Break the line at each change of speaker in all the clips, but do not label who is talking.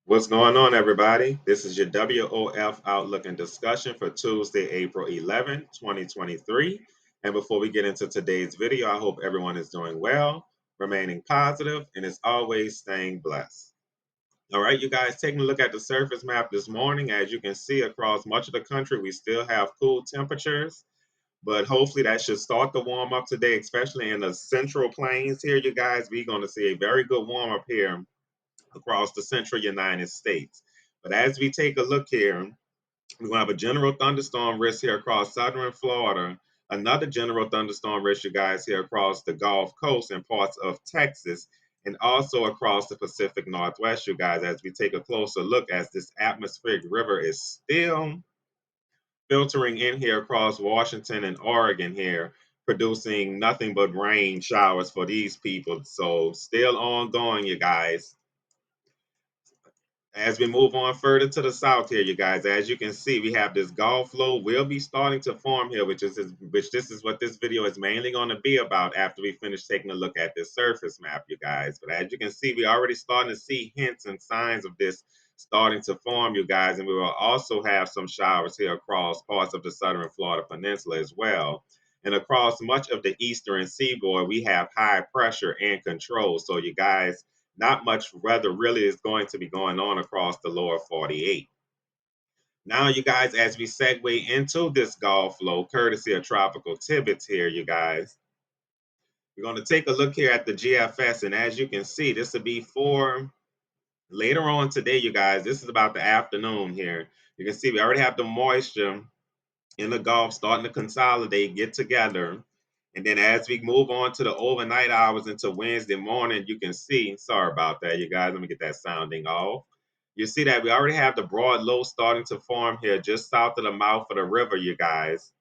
What's going on, everybody? This is your WOF Outlook and discussion for Tuesday, April 11th, 2023. And before we get into today's video, I hope everyone is doing well, remaining positive, and as always, staying blessed. All right, you guys, taking a look at the surface map this morning. As you can see, across much of the country, we still have cool temperatures, but hopefully that should start to warm up today, especially in the central plains here, you guys. We're going to see a very good warm up here across the central United States. But as we take a look here, we're going to have a general thunderstorm risk here across southern Florida, another general thunderstorm risk, you guys, here across the Gulf Coast and parts of Texas, and also across the Pacific Northwest, you guys, as we take a closer look as this atmospheric river is still filtering in here across Washington and Oregon here, producing nothing but rain showers for these people. So still ongoing, you guys. As we move on further to the south here, you guys, as you can see, we have this Gulf flow will be starting to form here, which this is what this video is mainly going to be about after we finish taking a look at this surface map, you guys. But as you can see, we already starting to see hints and signs of this starting to form, you guys, and we will also have some showers here across parts of the southern Florida Peninsula as well. And across much of the eastern seaboard, we have high pressure and control. So, you guys, not much weather really is going to be going on across the lower 48. Now, you guys, as we segue into this Gulf flow, courtesy of Tropical Tibbets here, you guys, we're going to take a look here at the GFS. And as you can see, this will be for later on today, you guys. This is about the afternoon here. You can see we already have the moisture in the Gulf starting to consolidate, get together. And then as we move on to the overnight hours into Wednesday morning, you can see, sorry about that, you guys, let me get that sounding off. You see that we already have the broad low starting to form here just south of the mouth of the river, you guys.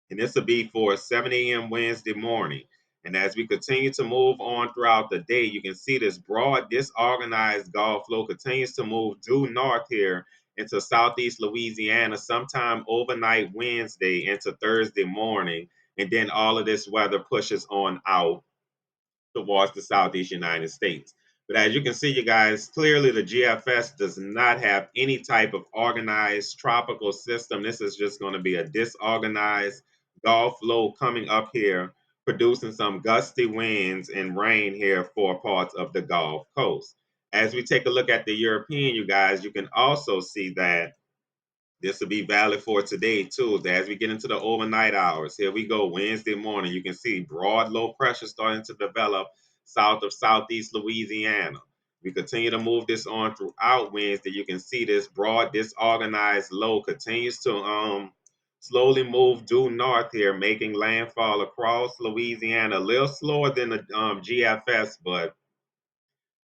And this will be for 7 a.m. Wednesday morning. And as we continue to move on throughout the day, you can see this broad, disorganized Gulf flow continues to move due north here into southeast Louisiana sometime overnight Wednesday into Thursday morning. And then all of this weather pushes on out towards the southeast United States. But as you can see, you guys, clearly the GFS does not have any type of organized tropical system. This is just going to be a disorganized Gulf low coming up here, producing some gusty winds and rain here for parts of the Gulf Coast. As we take a look at the European, you guys, you can also see that this will be valid for today, Tuesday. As we get into the overnight hours, here we go. Wednesday morning, you can see broad low pressure starting to develop south of southeast Louisiana. We continue to move this on throughout Wednesday. You can see this broad, disorganized low continues to slowly move due north here, making landfall across Louisiana. A little slower than the GFS, but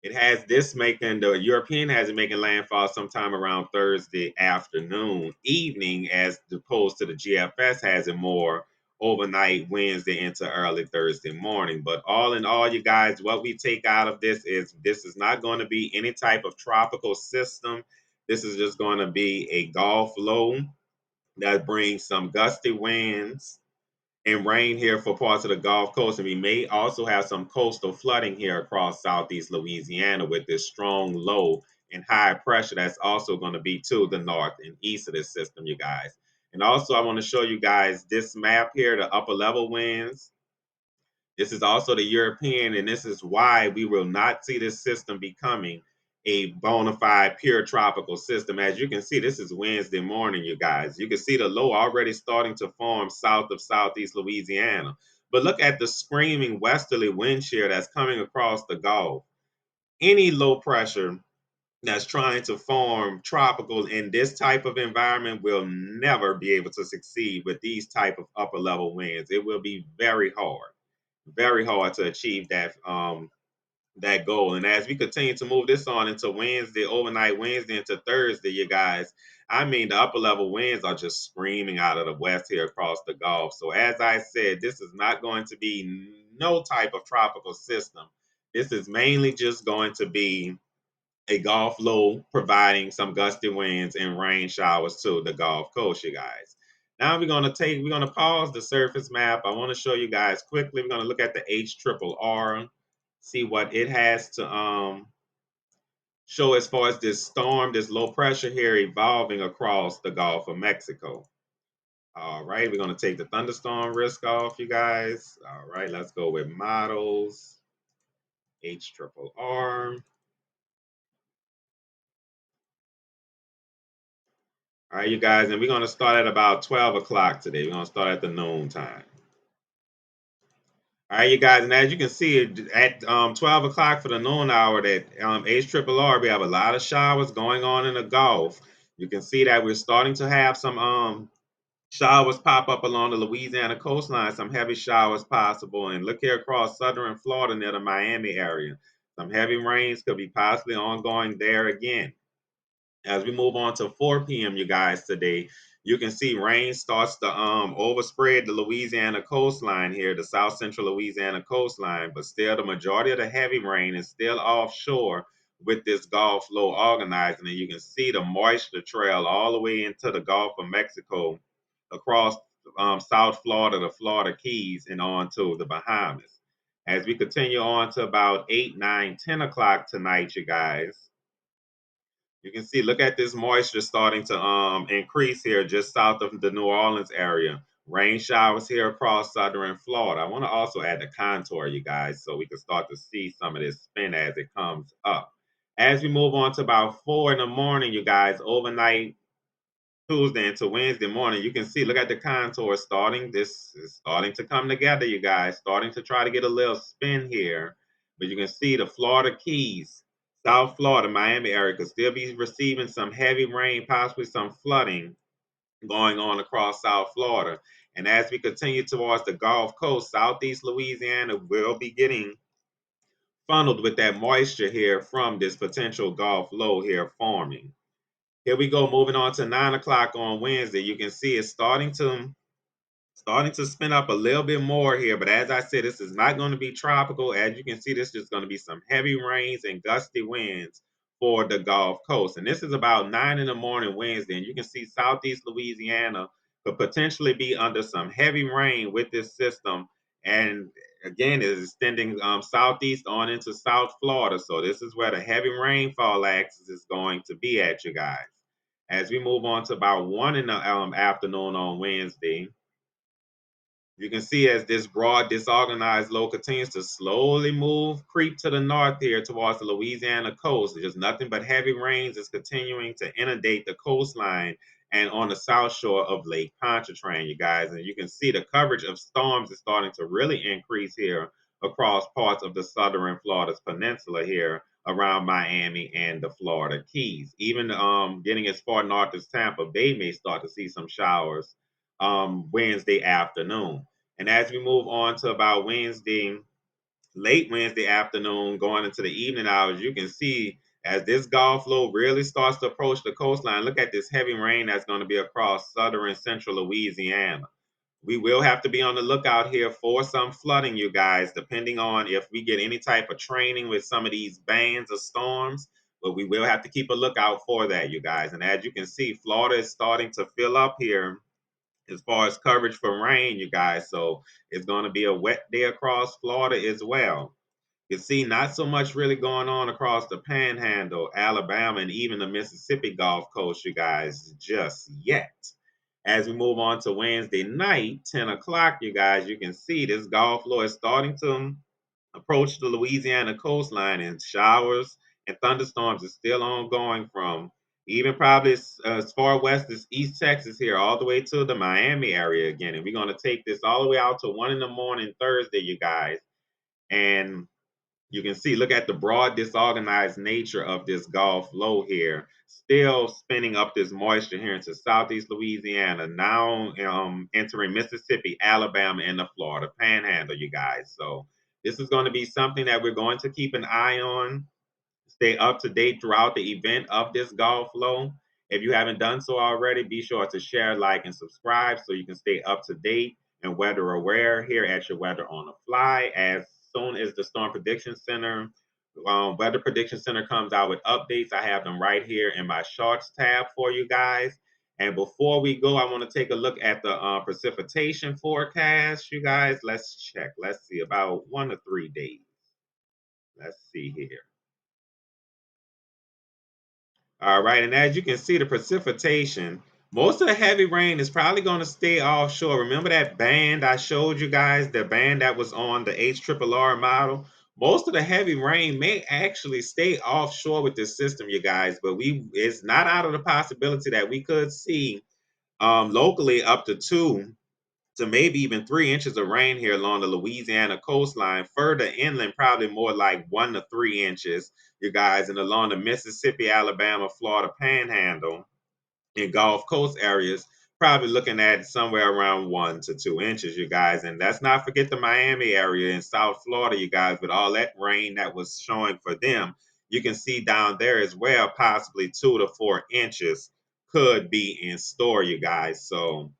it has this making the European has it making landfall sometime around Thursday afternoon, evening, as opposed to the GFS has it more overnight Wednesday into early Thursday morning. But all in all, you guys, what we take out of this is not going to be any type of tropical system. This is just going to be a Gulf low that brings some gusty winds and rain here for parts of the Gulf Coast. And we may also have some coastal flooding here across southeast Louisiana with this strong low and high pressure that's also going to be to the north and east of this system, you guys. And also, I want to show you guys this map here, the upper level winds. This is also the European, and this is why we will not see this system becoming a bona fide pure tropical system. As you can see, this is Wednesday morning, you guys. You can see the low already starting to form south of southeast Louisiana. But look at the screaming westerly wind shear that's coming across the Gulf. Any low pressure that's trying to form tropical in this type of environment will never be able to succeed with these type of upper level winds. It will be very hard to achieve that goal. And as we continue to move this on into Wednesday, overnight Wednesday into Thursday, you guys, I mean, the upper level winds are just screaming out of the west here across the Gulf. So as I said, this is not going to be no type of tropical system. This is mainly just going to be a Gulf low providing some gusty winds and rain showers to the Gulf Coast, you guys. Now we're gonna pause the surface map. I want to show you guys quickly. We're gonna look at the HRRR, see what it has to show as far as this storm, this low pressure here evolving across the Gulf of Mexico. All right, we're going to take the thunderstorm risk off, you guys. All right, let's go with models, H triple R. All right, you guys, and we're going to start at about 12 o'clock today. We're going to start at the noon time. All right, you guys, and as you can see, at 12 o'clock for the noon hour, that H triple R, we have a lot of showers going on in the Gulf. You can see that we're starting to have some showers pop up along the Louisiana coastline, some heavy showers possible. And look here across southern Florida near the Miami area. Some heavy rains could be possibly ongoing there again. As we move on to 4 p.m., you guys, today, you can see rain starts to overspread the Louisiana coastline here, the south central Louisiana coastline, but still the majority of the heavy rain is still offshore with this Gulf low organizing. And you can see the moisture trail all the way into the Gulf of Mexico across South Florida, the Florida Keys, and on to the Bahamas. As we continue on to about 8, 9, 10 o'clock tonight, you guys, you can see, look at this moisture starting to increase here just south of the New Orleans area. Rain showers here across southern Florida. I want to also add the contour, you guys, so we can start to see some of this spin as it comes up. As we move on to about 4 in the morning, you guys, overnight Tuesday into Wednesday morning, you can see, look at the contour starting. This is starting to come together, you guys, starting to try to get a little spin here. But you can see the Florida Keys, South Florida, Miami area could still be receiving some heavy rain, possibly some flooding going on across South Florida. And as we continue towards the Gulf Coast, Southeast Louisiana will be getting funneled with that moisture here from this potential Gulf low here forming. Here we go, moving on to 9 o'clock on Wednesday. You can see it's starting to spin up a little bit more here. But as I said, this is not going to be tropical. As you can see, this is going to be some heavy rains and gusty winds for the Gulf Coast. And this is about 9 in the morning Wednesday. And you can see southeast Louisiana could potentially be under some heavy rain with this system. And again, it is extending southeast on into South Florida. So this is where the heavy rainfall axis is going to be at, you guys. As we move on to about 1 in the afternoon on Wednesday, you can see as this broad, disorganized low continues to slowly move, creep to the north here towards the Louisiana coast. There's nothing but heavy rains is continuing to inundate the coastline and on the south shore of Lake Pontchartrain, you guys. And you can see the coverage of storms is starting to really increase here across parts of the southern Florida's peninsula here around Miami and the Florida Keys. Even getting as far north as Tampa Bay may start to see some showers Wednesday afternoon. And as we move on to about Wednesday, late Wednesday afternoon, going into the evening hours, you can see as this Gulf low really starts to approach the coastline, look at this heavy rain that's going to be across southern and central Louisiana. We will have to be on the lookout here for some flooding, you guys, depending on if we get any type of training with some of these bands of storms. But we will have to keep a lookout for that, you guys. And as you can see, Florida is starting to fill up here as far as coverage for rain, you guys. So it's going to be a wet day across Florida as well. You see, not so much really going on across the Panhandle, Alabama, and even the Mississippi Gulf Coast, you guys, just yet. As we move on to Wednesday night, 10 o'clock, you guys, you can see this Gulf floor is starting to approach the Louisiana coastline, and showers and thunderstorms is still ongoing from even probably as far west as East Texas here, all the way to the Miami area again. And we're going to take this all the way out to 1 in the morning Thursday, you guys. And you can see, look at the broad, disorganized nature of this Gulf low here, still spinning up this moisture here into southeast Louisiana, now entering Mississippi, Alabama, and the Florida Panhandle, you guys. So this is going to be something that we're going to keep an eye on, stay up to date throughout the event of this Gulf low. If you haven't done so already, be sure to share, like, and subscribe so you can stay up to date and weather aware here at your Weather on the Fly. As soon as the Storm Prediction Center, Weather Prediction Center comes out with updates, I have them right here in my Shorts tab for you guys. And before we go, I want to take a look at the precipitation forecast, you guys. Let's check. Let's see, about 1 to 3 days. Let's see here. All right, and as you can see, the precipitation, most of the heavy rain is probably going to stay offshore. Remember that band I showed you guys, the band that was on the HRRR model? Most of the heavy rain may actually stay offshore with this system, you guys, but it's not out of the possibility that we could see locally up to 2 to maybe even 3 inches of rain here along the Louisiana coastline. Further inland, probably more like 1 to 3 inches, you guys, and along the Mississippi, Alabama, Florida panhandle in Gulf Coast areas, probably looking at somewhere around 1 to 2 inches, you guys. And let's not forget the Miami area in South Florida, you guys, with all that rain that was showing for them. You can see down there as well, possibly 2 to 4 inches could be in store, you guys. So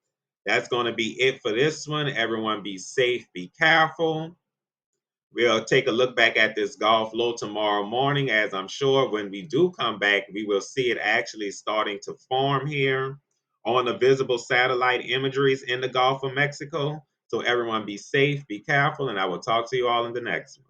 that's going to be it for this one. Everyone be safe, be careful. We'll take a look back at this Gulf low tomorrow morning, as I'm sure when we do come back, we will see it actually starting to form here on the visible satellite imageries in the Gulf of Mexico. So everyone be safe, be careful, and I will talk to you all in the next one.